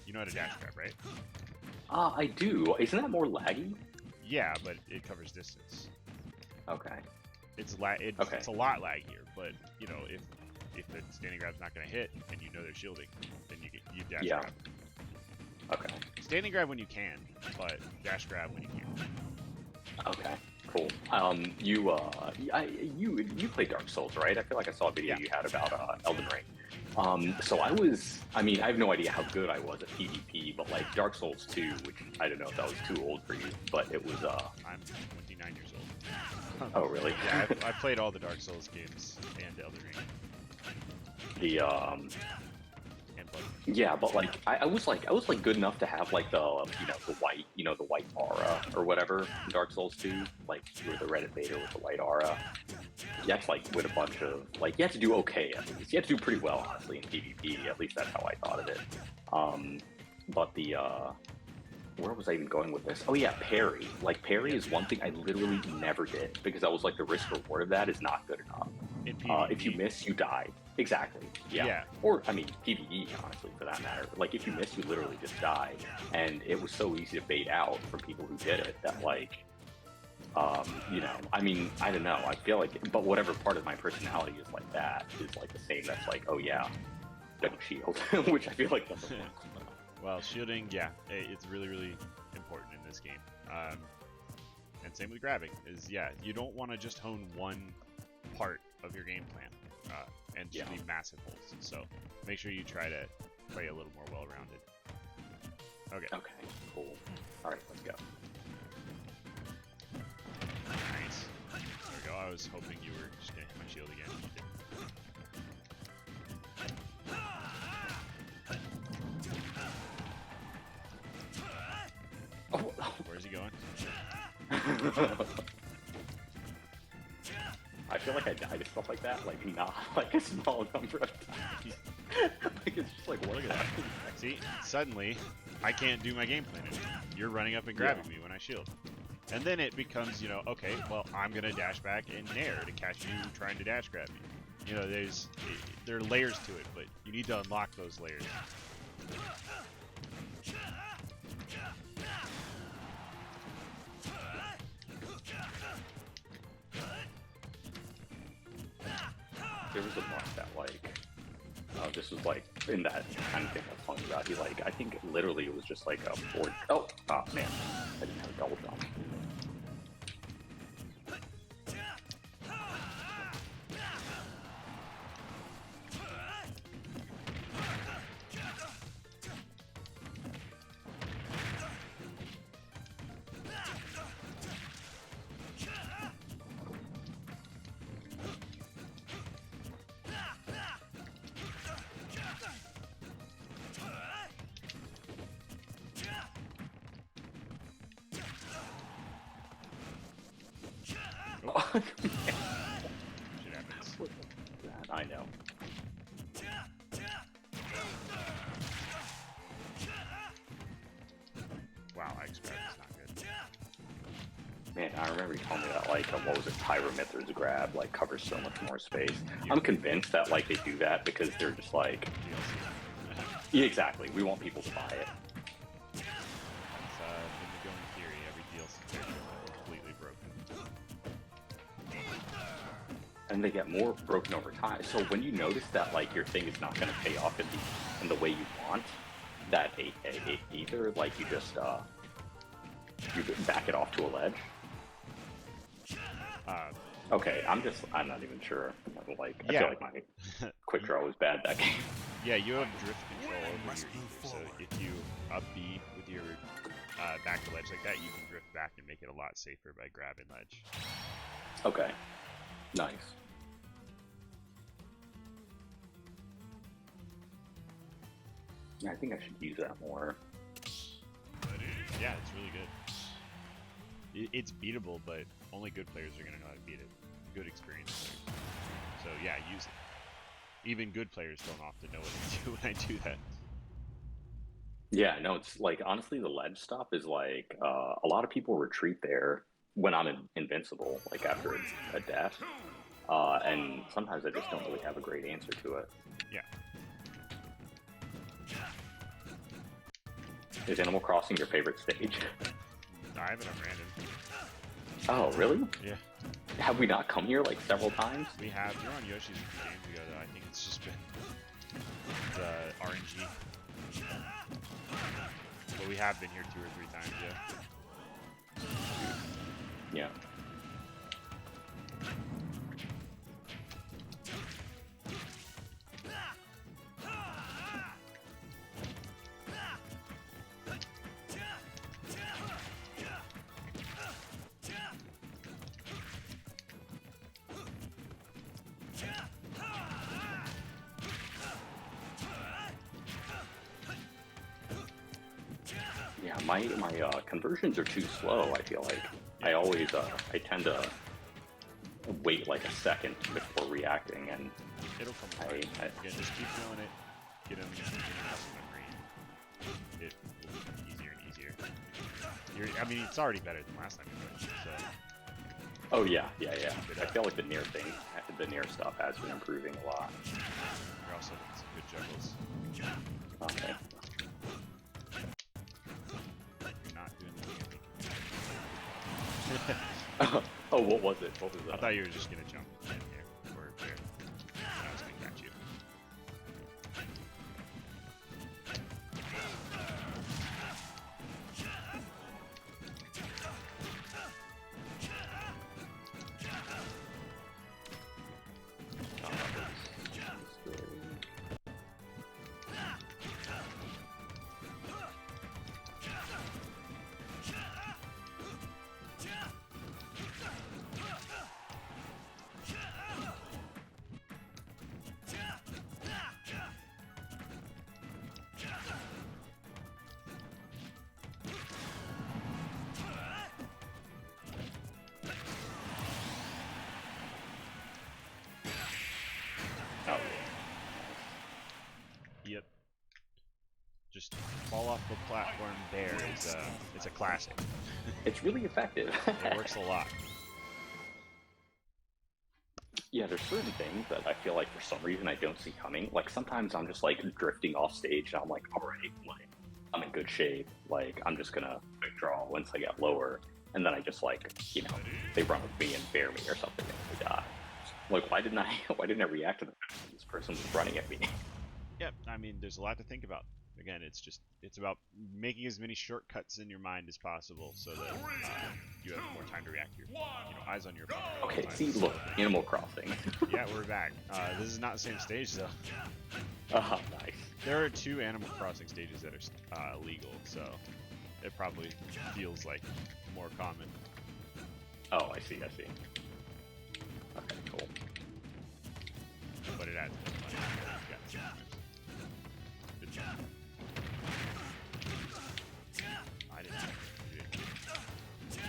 You know how to dash grab, right? I do. Isn't that more laggy? Yeah, but it covers distance. Okay. It's Okay. it's a lot laggier, but if the standing grab's not going to hit and you know they're shielding, then you dash Yeah. grab. Okay. Standing grab when you can, but dash grab when you can't. Okay. Cool. You play Dark Souls, right? I feel like I saw a video Yeah. you had about Elden Ring. So I mean, I have no idea how good I was at PvP, but like Dark Souls 2, which I don't know if that was too old for you, but it was. I'm 29 years old. Oh, really? Yeah, I've played all the Dark Souls games and Elden Ring The and Blood. Yeah, but like I was good enough to have like the the white aura or whatever in Dark Souls 2. Like you were the Red Invader with the white aura. You have to like win a bunch of you have to do okay at least. You have to do pretty well honestly in PvP. At least that's how I thought of it. But the where was I even going with this? Oh yeah, parry. Like parry is one thing I literally never did because I was like the risk reward of that is not good enough. In PvP. If you miss, you die. Exactly. Yeah. Yeah. Or I mean, PvE honestly, for that matter. Like if you miss, you literally just die, and it was so easy to bait out from people who did it that like, I mean, I don't know. I feel like, but whatever part of my personality is like that is like the same. That's like, oh yeah, don't shield, which I feel like that's the point. Well, shielding, yeah, it's really, really important in this game. And same with grabbing. You don't want to just hone one part of your game plan and just leave massive holes. So make sure you try to play a little more well-rounded. Okay. Okay. Cool. All right, let's go. Nice. There we go. I was hoping you were just gonna hit my shield again. You didn't. Where's he going? I feel like I die to stuff like that, like not like a small number of times. Like it's just like Look at that. See, suddenly I can't do my game plan anymore. You're running up and grabbing me when I shield. And then it becomes, okay, well, I'm gonna dash back and nair to catch you trying to dash grab me. There are layers to it, but you need to unlock those layers. There was a monk that this was like in that kind of thing I was talking about. He I think literally it was just like a board. Oh man, I didn't have a double jump. Shit happens. I know. Wow, Ike's grab is not good. Man, I remember you told me that what was it, Pyromither's grab covers so much more space. Yeah. I'm convinced that they do that because they're just DLC. yeah, exactly. We want people to buy it. It's been the going theory. Every DLC character is completely broken. And they get more broken over time. So when you notice that your thing is not going to pay off in the way you want, that either you just you back it off to a ledge. Okay, I'm not even sure. I feel like my quick draw was bad that game. Yeah, you have drift control over your ether, so if you up B with your back to ledge like that, you can drift back and make it a lot safer by grabbing ledge. Okay, nice. Yeah, I think I should use that more. Yeah, it's really good. It's beatable, but only good players are going to know how to beat it. Good experienced players. So yeah, use it. Even good players don't often know what to do when I do that. Yeah, no, it's honestly the ledge stuff is a lot of people retreat there when I'm invincible, after a death. And sometimes I just don't really have a great answer to it. Yeah. Is Animal Crossing your favorite stage? I have it on random. Oh, really? Yeah. Have we not come here several times? We have. You're on Yoshi's a few games ago, though. I think it's just been the RNG. But we have been here 2 or 3 times, yeah. Yeah. my conversions are too slow. I feel like I always I tend to wait like a second before reacting, and It'll come I- apart. Again, just keep doing it. Get him muscle memory. It will become easier and easier. I mean, it's already better than last time you played, so oh yeah. I feel like the near stuff has been improving a lot. you're also getting some good juggles. Okay. You're not doing the Oh, what was it? What was I that? thought you were just gonna jump in here or there. I was gonna catch you. Oh, Yep. Just fall off the platform there is it's a classic. it's really effective. It works a lot. Yeah, there's certain things that I feel like for some reason I don't see coming. Like sometimes I'm just like drifting off stage and I'm like, all right, like I'm in good shape. Like I'm just gonna withdraw once I get lower, and then I just like they run with me and bear me or something and we die. Like why didn't I react to the fact that this person was running at me? Yep. I mean, there's a lot to think about. Again, it's about making as many shortcuts in your mind as possible so that you have more time to react. Eyes on your opponent. at all Okay, times. see, look, Animal Crossing. Yeah, we're back. This is not the same stage though. Nice. There are 2 Animal Crossing stages that are legal, so it probably feels like more common. Oh, I see. Okay, cool. But it adds more fun. Yeah. Good job. I didn't. You didn't.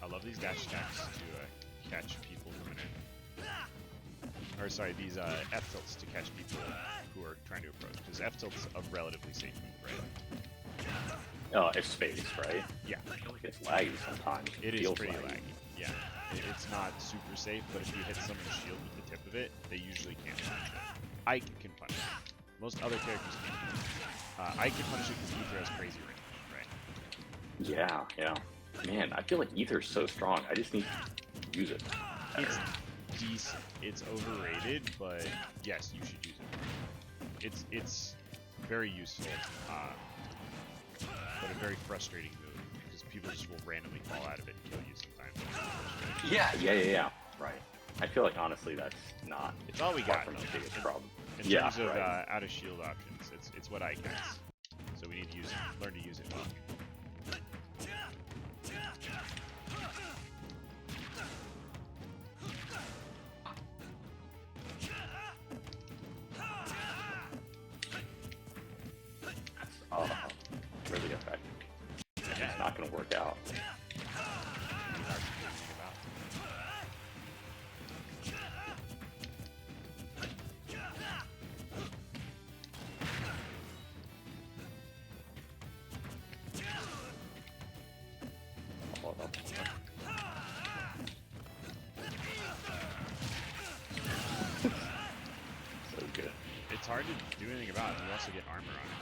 I love these dash attacks to catch people coming in. Or sorry, these F tilts to catch people who are trying to approach. Because F tilt's a relatively safe move, right? It's space, right? Yeah. I feel like it's laggy sometimes. It is feels pretty laggy. laggy. Yeah. It's not super safe, but if you hit someone's shield with the tip of it, they usually can't punish it. Ike can punish it. Most other characters can't. Ike can punish it because Ether has crazy range, right? Yeah. Man, I feel like Ether's so strong. I just need to use it better. It's decent. It's overrated, but yes, you should use it. It's very useful, but a very frustrating move because people just will randomly fall out of it and kill you sometimes. Yeah. Right. I feel like honestly that's not It's all we far got. from though. the biggest problem. In Yeah, terms of right. out of shield options, it's what Ike gets. So we need to use it, learn to use it well. Really effective. Yeah. It's not going to work out. Hold up. So good. It's hard to do anything about it. You also get armor on it.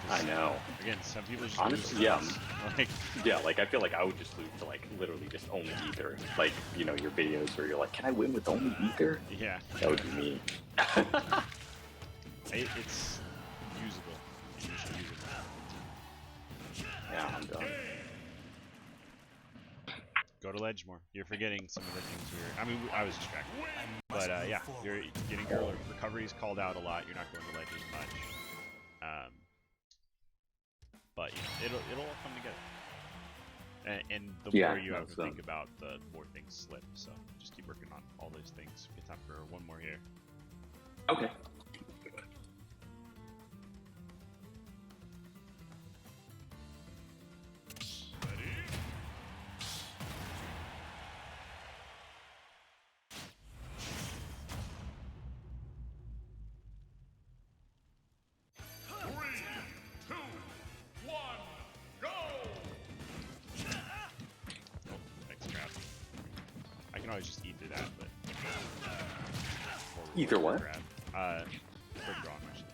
I know. Again, some people just Honestly, lose yeah. skills. Like, Yeah, like I feel like I would just lose to like literally just only ether. Like, your videos where you're like, can I win with only ether? yeah, That would be me. it's usable. You should use it. Yeah, I'm done. Go to Ledgemore. You're forgetting some of the things I mean, I was distracted. But yeah, you're getting your recoveries called out a lot. You're not going to ledge as much. But it'll all come together. And the Yeah, more you have that's, to think about, the more things slip. So just keep working on all those things. We have time for one more here. Okay. Thanks, crap. I can always just eat through that, but Either what? grab. Quick draw, actually.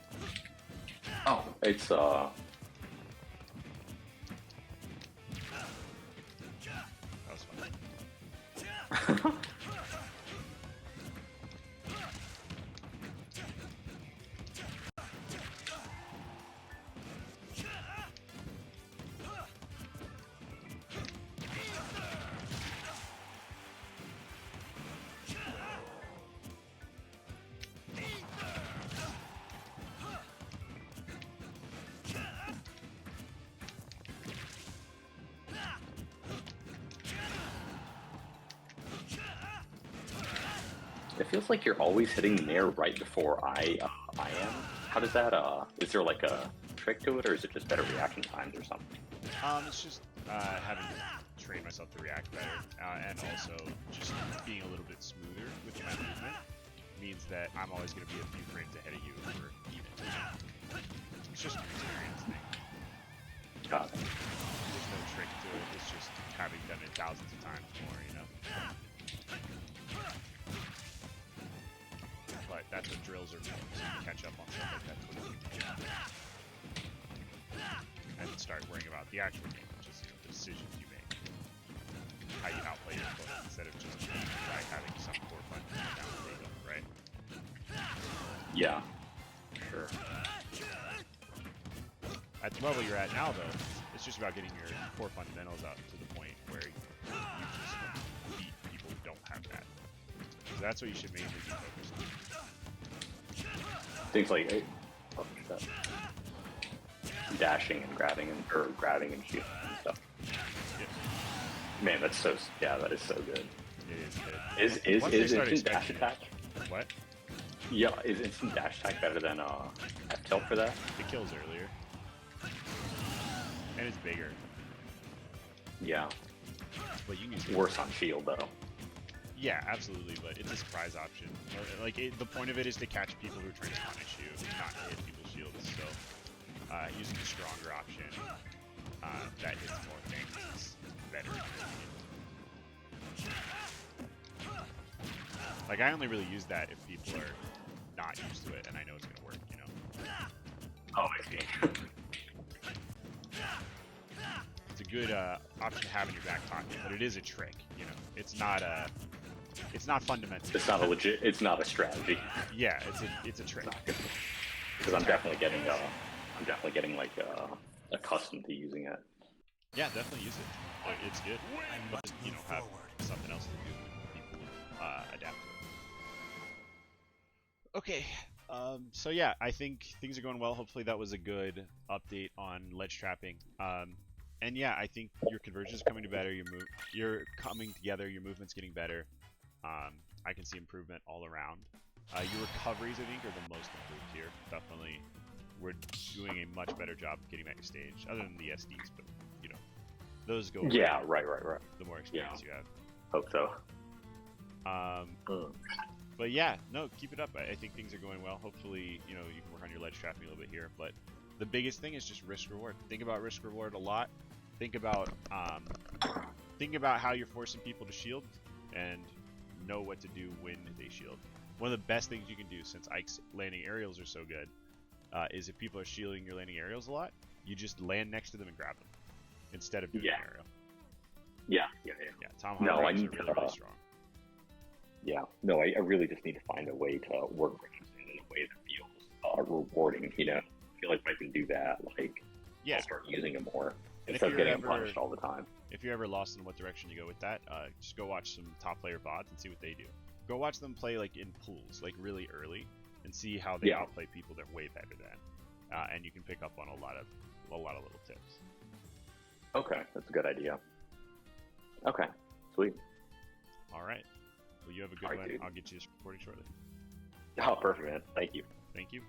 Oh, it's That was fun. It feels like you're always hitting Nair right before I am. How does that is there like a trick to it, or is it just better reaction times or something? It's just having to train myself to react better, and also just being a little bit smoother with my movement means that I'm always going to be a few frames ahead of you for even. It's just an experience thing. Got it. There's no trick to it. It's just having done it thousands of times more, you know. But that's what drills are for, so you can catch up on stuff like that quickly. And start worrying about the actual game, which is the decisions you make. How you outplay your opponent instead of just by having some core fun down the table, right? Yeah. Sure. At the level you're at now, though, it's just about getting your core fundamentals out to the point where you just beat people who don't have that. So that's what you should mainly be focused on. Things like shit. Dashing and grabbing or grabbing and shooting and stuff. Yeah, Man, that's so that is so good. it is good. Is Once they is start instant dash expecting attack? What? Yeah, is instant dash attack better than F tilt for that? It kills earlier. And it's bigger. Yeah. But you can use it. Worse on shield though. Yeah, absolutely, but it's a surprise option. Like, the point of it is to catch people who are trying to punish you, not to hit people's shields, so using the stronger option that hits more things is better. Like, I only really use that if people are not used to it, and I know it's going to work, you know? Oh, I see. It's a good option to have in your back pocket, but it is a trick, you know? It's not fundamental. It's not a legit. It's not a strategy. Yeah, it's a trick. Because I'm definitely getting like accustomed to using it. Yeah, definitely use it. It's good. I But must you move know, have forward. something else to do when people adapt to it. Okay. So yeah, I think things are going well. Hopefully that was a good update on ledge trapping. And yeah, I think your conversions are coming to better. You're coming together. Your movement's getting better. I can see improvement all around. Your recoveries, I think, are the most improved here. Definitely, we're doing a much better job of getting back to stage, other than the SDs, but you know, those go away Yeah, right. the more experience you have. Hope so. But yeah, no, keep it up. I think things are going well. Hopefully, you know, you can work on your ledge trapping a little bit here. But the biggest thing is just risk reward. Think about risk reward a lot. Think about how you're forcing people to shield, and know what to do when they shield. One of the best things you can do, since Ike's landing aerials are so good, is if people are shielding your landing aerials a lot, you just land next to them and grab them instead of doing an aerial. Yeah. Yeah, Tom No, Holland I are need really, to, really strong. Yeah. No, I really just need to find a way to work ranges in a way that feels rewarding. You know, I feel like if I can do that, like Yeah, I'll start using it more And if instead of you're getting ever- punished all the time. if you're ever lost in what direction you go with that, just go watch some top player VODs and see what they do. Go watch them play like in pools, like really early, and see how they outplay people they're way better than. And you can pick up on a lot of little tips. Okay, that's a good idea. Okay, sweet. All right. Well, you have a good All right, one. dude. I'll get you this recording shortly. Oh, perfect, man. Thank you. Thank you.